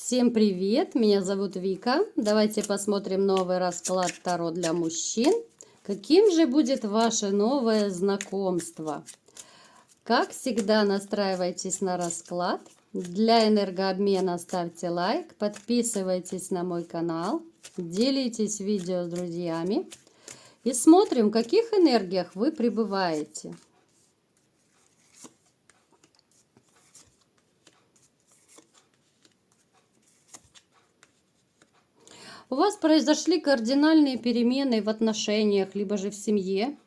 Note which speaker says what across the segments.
Speaker 1: Всем привет! Меня зовут Вика. Давайте посмотрим новый расклад Таро для мужчин. Каким же будет ваше новое знакомство? Как всегда, настраивайтесь на расклад. Для энергообмена ставьте лайк, подписывайтесь на мой канал, делитесь видео с друзьями и смотрим, в каких энергиях вы пребываете. У вас произошли кардинальные перемены в отношениях, либо же в семье.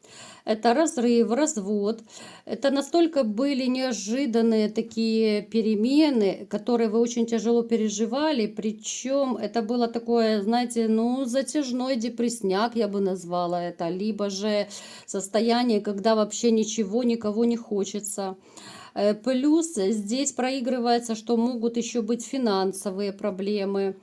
Speaker 1: Это разрыв, развод. Это настолько были неожиданные такие перемены, которые вы очень тяжело переживали. Причем это было такое, знаете, затяжной депрессняк, я бы назвала это. Либо же состояние, когда вообще ничего, никого не хочется. Плюс здесь проигрывается, что могут еще быть финансовые проблемы.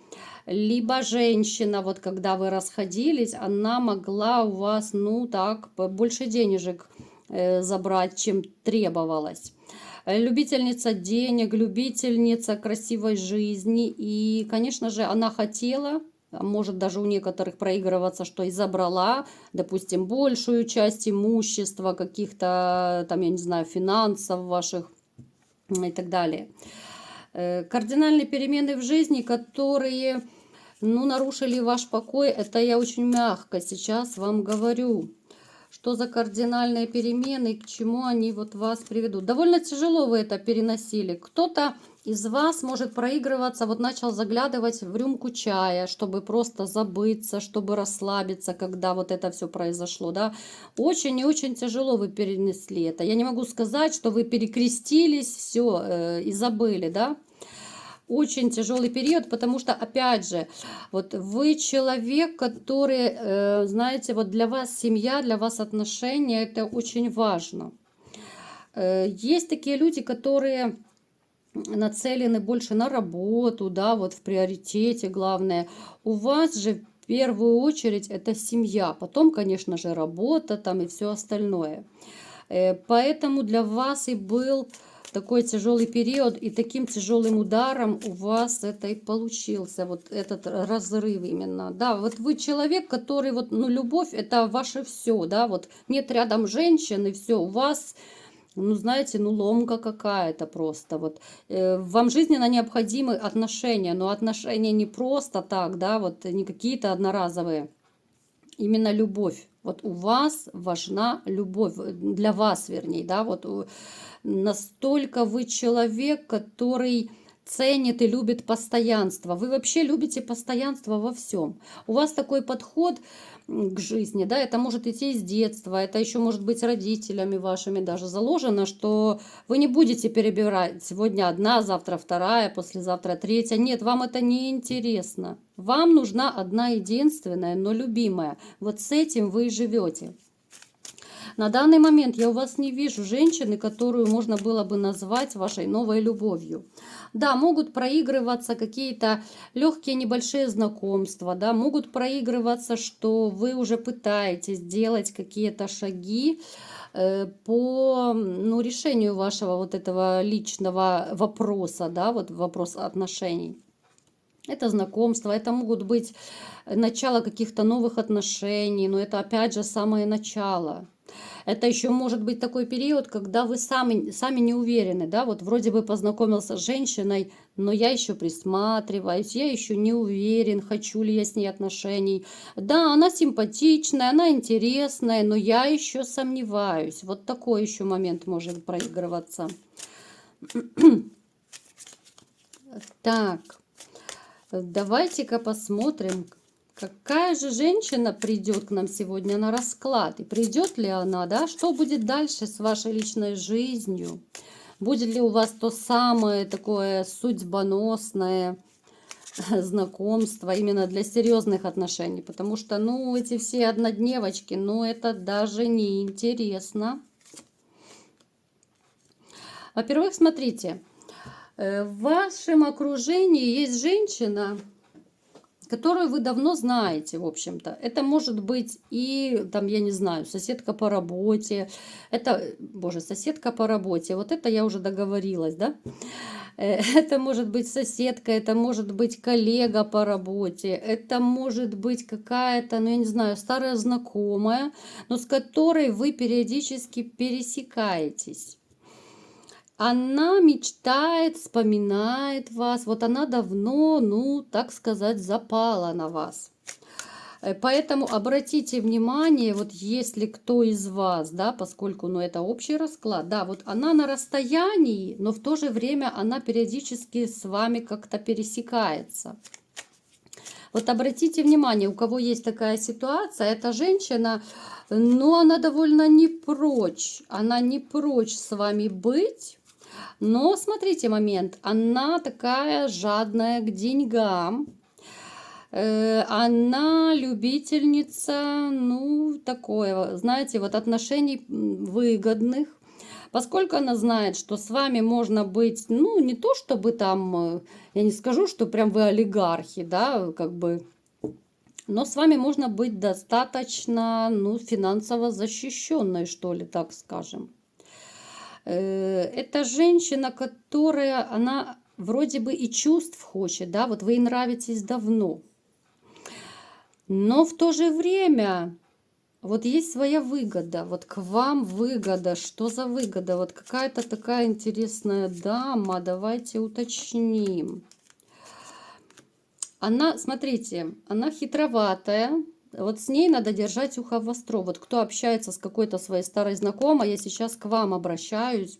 Speaker 1: Либо женщина, вот когда вы расходились, она могла у вас, больше денежек забрать, чем требовалось. Любительница денег, любительница красивой жизни. И, конечно же, она хотела, может даже у некоторых проигрываться, что и забрала, допустим, большую часть имущества, каких-то, там, я не знаю, финансов ваших и так далее. Кардинальные перемены в жизни, которые нарушили ваш покой, это я очень мягко сейчас вам говорю. Что за кардинальные перемены, к чему они вот вас приведут. Довольно тяжело вы это переносили. Кто-то из вас может проигрываться, вот начал заглядывать в рюмку чая, чтобы просто забыться, чтобы расслабиться, когда вот это все произошло, да. Очень и очень тяжело вы перенесли это. Я не могу сказать, что вы перекрестились, все, и забыли, да. Очень тяжелый период, потому что, опять же, вот вы человек, который, знаете, вот для вас семья, для вас отношения, это очень важно. Есть такие люди, которые нацелены больше на работу, да, вот в приоритете главное. У вас же в первую очередь это семья, потом, конечно же, работа там и все остальное. Поэтому для вас и был такой тяжелый период, и таким тяжелым ударом у вас это и получился, вот этот разрыв именно. Да, вот вы человек, который вот, любовь это ваше все, да, вот нет рядом женщин, и все, у вас, знаете, ломка какая-то просто. Вот вам жизненно необходимы отношения, но отношения не просто так, да, вот не какие-то одноразовые. Именно любовь. Вот у вас важна любовь, для вас, вернее, да, вот настолько вы человек, который ценит и любит постоянство. Вы вообще любите постоянство во всем. У вас такой подход к жизни, да, это может идти из детства, это еще может быть родителями вашими даже заложено, что вы не будете перебирать сегодня одна, завтра вторая, послезавтра третья. Нет, вам это не интересно. Вам нужна одна единственная, но любимая. Вот с этим вы и живете. На данный момент я у вас не вижу женщины, которую можно было бы назвать вашей новой любовью. Да, могут проигрываться какие-то легкие небольшие знакомства, да, могут проигрываться, что вы уже пытаетесь делать какие-то шаги по решению вашего вот этого личного вопроса, да, вот вопрос отношений. Это знакомство, это могут быть начало каких-то новых отношений, но это опять же самое начало. Это еще может быть такой период, когда вы сами не уверены, да, вот вроде бы познакомился с женщиной, но я еще присматриваюсь, я еще не уверен, хочу ли я с ней отношений. Да, она симпатичная, она интересная, но я еще сомневаюсь. Вот такой еще момент может проигрываться. Так, давайте-ка посмотрим. Какая же женщина придет к нам сегодня на расклад? И придет ли она, да? Что будет дальше с вашей личной жизнью? Будет ли у вас то самое такое судьбоносное знакомство именно для серьезных отношений? Потому что, эти все однодневочки, это даже не интересно. Во-первых, смотрите, в вашем окружении есть женщина, которую вы давно знаете, в общем-то. Это может быть и, там, я не знаю, соседка по работе. Это, соседка по работе. Вот это я уже договорилась, да? Это может быть соседка, это может быть коллега по работе, это может быть какая-то, ну я не знаю, старая знакомая, но с которой вы периодически пересекаетесь. Она мечтает, вспоминает вас, вот она давно, ну, так сказать, запала на вас. Поэтому обратите внимание, вот если кто из вас, да, поскольку, ну, это общий расклад, да, вот она на расстоянии, но в то же время она периодически с вами как-то пересекается. Вот обратите внимание, у кого есть такая ситуация, эта женщина, ну, она довольно не прочь, она не прочь с вами быть, но смотрите момент, она такая жадная к деньгам, она любительница, ну, такое, знаете, вот отношений выгодных, поскольку она знает, что с вами можно быть, ну, не то чтобы там, я не скажу, что прям вы олигархи, да, как бы, но с вами можно быть достаточно, ну, финансово защищенной, что ли, так скажем. Это женщина, которая, она вроде бы и чувств хочет, да, вот вы ей нравитесь давно. Но в то же время вот есть своя выгода, вот к вам выгода. Что за выгода? Вот какая-то такая интересная дама, давайте уточним. Она, смотрите, она хитроватая, вот с ней надо держать ухо востро. Вот кто общается с какой-то своей старой знакомой, я сейчас к вам обращаюсь.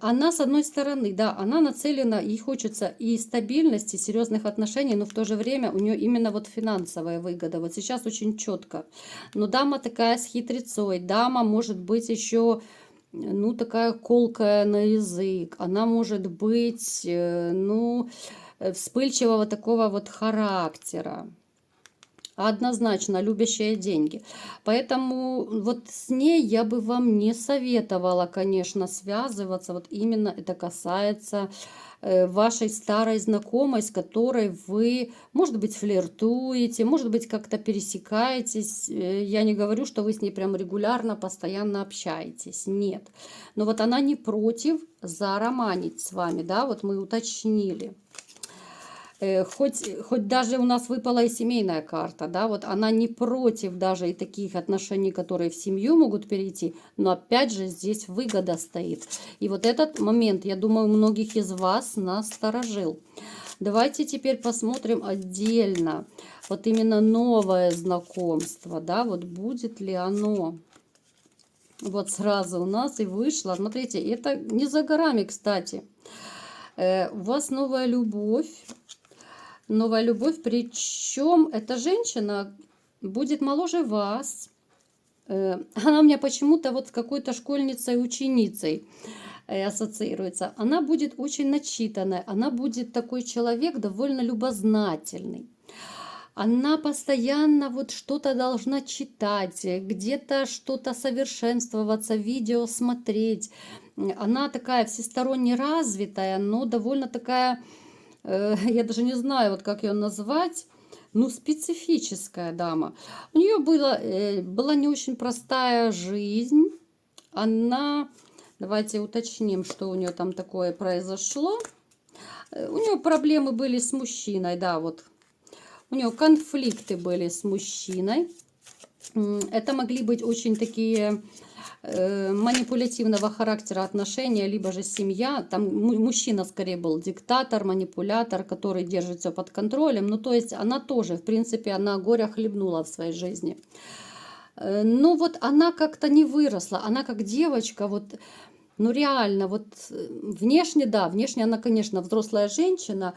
Speaker 1: Она, с одной стороны, да, она нацелена, ей хочется и стабильности, серьезных отношений, но в то же время у нее именно вот финансовая выгода. Вот сейчас очень четко. Но дама такая с хитрецой, дама может быть еще, ну, такая колкая на язык, она может быть, ну, вспыльчивого такого вот характера. Однозначно любящая деньги. Поэтому вот с ней я бы вам не советовала, конечно, связываться. Вот именно это касается вашей старой знакомой, с которой вы, может быть, флиртуете, может быть, как-то пересекаетесь. Я не говорю, что вы с ней прям регулярно, постоянно общаетесь. Нет. Но вот она не против зароманить с вами, да, вот мы уточнили. Хоть даже у нас выпала и семейная карта, да, вот она не против даже и таких отношений, которые в семью могут перейти, но опять же здесь выгода стоит. И вот этот момент, я думаю, многих из вас насторожил. Давайте теперь посмотрим отдельно, вот именно новое знакомство, да, вот будет ли оно. Вот сразу у нас и вышло, смотрите, это не за горами, кстати. У вас новая любовь. Новая любовь, причем эта женщина будет моложе вас. Она у меня почему-то вот с какой-то школьницей, ученицей ассоциируется. Она будет очень начитанная, она будет такой человек довольно любознательный. Она постоянно вот что-то должна читать, где-то что-то совершенствоваться, видео смотреть. Она такая всесторонне развитая, но довольно такая... я даже не знаю, вот как ее назвать, ну, специфическая дама. У нее была не очень простая жизнь. Она, давайте уточним, что у нее там такое произошло. У нее проблемы были с мужчиной, да, вот. У нее конфликты были с мужчиной. Это могли быть очень такие манипулятивного характера отношения, либо же семья. Там мужчина скорее был диктатор, манипулятор, который держит все под контролем. Ну, то есть она тоже, в принципе, она горя хлебнула в своей жизни. Но вот она как-то не выросла. Она как девочка, вот, ну реально, вот внешне, да, внешне она, конечно, взрослая женщина,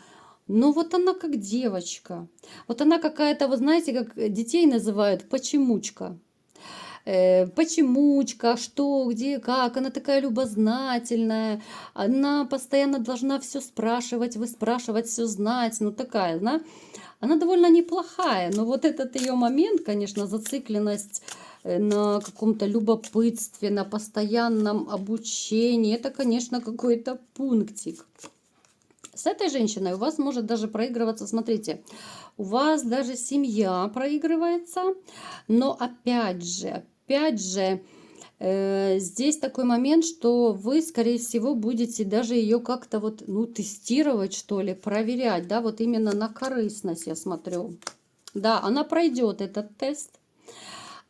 Speaker 1: но вот она как девочка. Вот она какая-то, вы знаете, как детей называют, почемучка. Почемучка, что, где, как. Она такая любознательная. Она постоянно должна все спрашивать, выспрашивать, все знать. Ну, такая, она довольно неплохая. Но вот этот ее момент, конечно, зацикленность на каком-то любопытстве, на постоянном обучении, это, конечно, какой-то пунктик. С этой женщиной у вас может даже проигрываться, смотрите, у вас даже семья проигрывается, но опять же, Здесь такой момент, что вы, скорее всего, будете даже ее как-то вот, ну, тестировать, что ли, проверять, да, вот именно на корыстность, я смотрю. Да, она пройдет этот тест.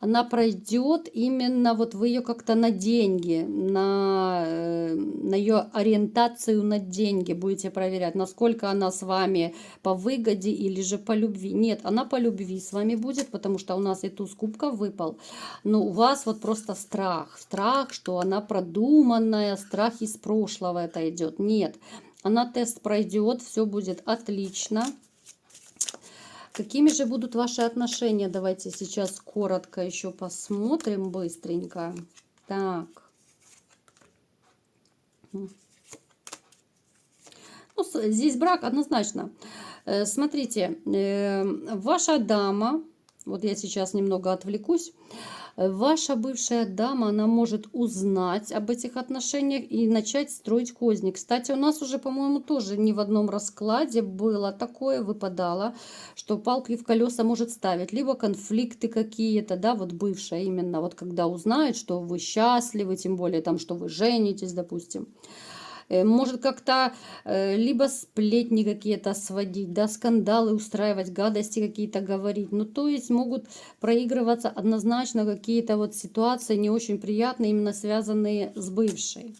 Speaker 1: Она пройдет именно, вот вы ее как-то на деньги, на ее ориентацию на деньги будете проверять, насколько она с вами по выгоде или же по любви. Нет, она по любви с вами будет, потому что у нас и туз кубков выпал. Но у вас вот просто страх. Страх, что она продуманная, страх из прошлого это идет. Нет, она тест пройдет, все будет отлично. Какими же будут ваши отношения? Давайте сейчас коротко еще посмотрим, быстренько. Так. Ну, здесь брак однозначно. Смотрите, ваша дама, вот я сейчас немного отвлекусь, ваша бывшая дама, она может узнать об этих отношениях и начать строить козни. Кстати, у нас уже, по-моему, тоже не в одном раскладе было такое, выпадало, что палки в колеса может ставить. Либо конфликты какие-то, да, вот бывшая именно, вот когда узнает, что вы счастливы, тем более там, что вы женитесь, допустим. Может как-то либо сплетни какие-то сводить, да, скандалы устраивать, гадости какие-то говорить. Ну, то есть могут проигрываться однозначно какие-то вот ситуации не очень приятные, именно связанные с бывшей.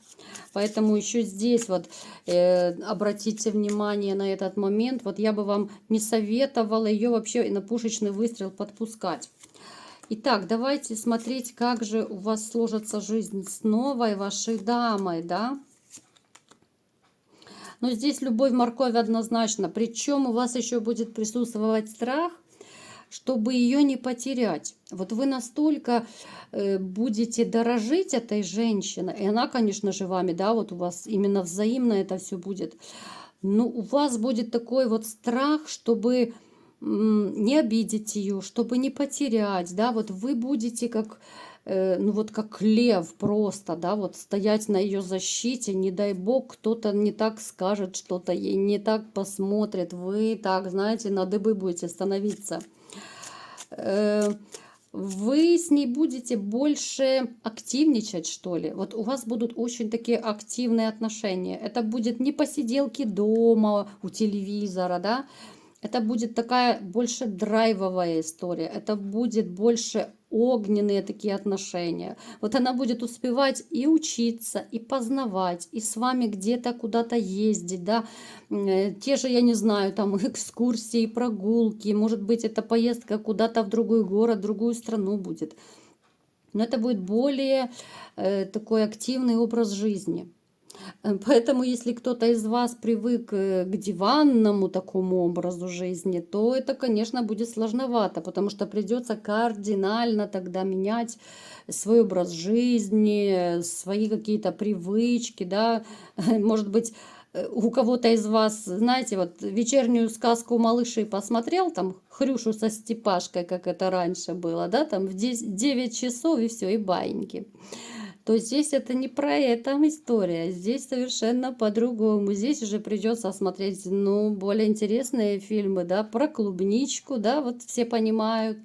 Speaker 1: Поэтому еще здесь вот обратите внимание на этот момент. Вот я бы вам не советовала ее вообще на пушечный выстрел подпускать. Итак, давайте смотреть, как же у вас сложится жизнь с новой вашей дамой, да. Но здесь любовь, морковь однозначно. Причем у вас еще будет присутствовать страх, чтобы ее не потерять. Вот вы настолько будете дорожить этой женщиной, и она, конечно же, вами, да, вот у вас именно взаимно это все будет. Но у вас будет такой вот страх, чтобы не обидеть ее, чтобы не потерять, да, вот вы будете как ну вот как лев просто, да, вот стоять на ее защите, не дай бог, кто-то не так скажет что-то ей, не так посмотрит, вы так, знаете, на дыбы будете становиться. Вы с ней будете больше активничать, что ли. Вот у вас будут очень такие активные отношения. Это будет не посиделки дома у телевизора, да, это будет такая больше драйвовая история. Это будет больше огненные такие отношения. Вот она будет успевать и учиться, и познавать, и с вами где-то куда-то ездить, да. Те же, я не знаю, там экскурсии, прогулки, может быть, это поездка куда-то в другой город, в другую страну будет. Но это будет более такой активный образ жизни. Поэтому, если кто-то из вас привык к диванному такому образу жизни, то это, конечно, будет сложновато, потому что придется кардинально тогда менять свой образ жизни, свои какие-то привычки, да, может быть, у кого-то из вас, знаете, вот вечернюю сказку «Малыши» посмотрел, там Хрюшу со Степашкой, как это раньше было, да, там в 9 часов и все, и баиньки. То здесь это не про это история, здесь совершенно по-другому. Здесь уже придется смотреть, ну, более интересные фильмы, да, про клубничку, да, вот все понимают.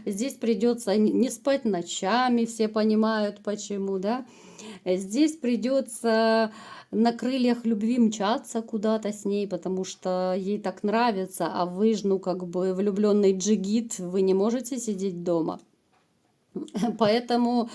Speaker 1: Здесь придется не спать ночами, все понимают почему, да. Здесь придется на крыльях любви мчаться куда-то с ней, потому что ей так нравится, а вы же, ну, как бы влюбленный джигит, вы не можете сидеть дома. Поэтому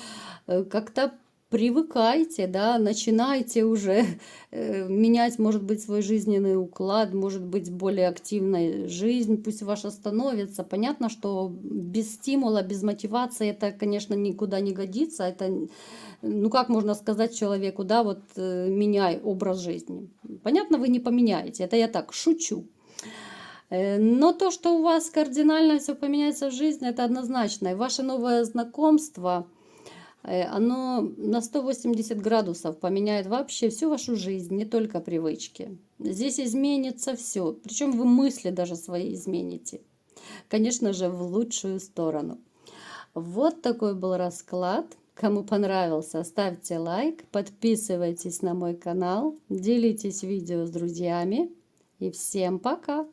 Speaker 1: как-то привыкайте, да, начинайте уже менять, может быть, свой жизненный уклад, может быть, более активная жизнь, пусть ваша становится. Понятно, что без стимула, без мотивации это, конечно, никуда не годится. Это, ну, как можно сказать человеку, да, вот меняй образ жизни. Понятно, вы не поменяете, это я так шучу. Но то, что у вас кардинально все поменяется в жизни, это однозначно. И ваше новое знакомство, оно на 180 градусов поменяет вообще всю вашу жизнь, не только привычки. Здесь изменится все. Причем вы мысли даже свои измените. Конечно же, в лучшую сторону. Вот такой был расклад. Кому понравился, ставьте лайк, подписывайтесь на мой канал, делитесь видео с друзьями. И всем пока!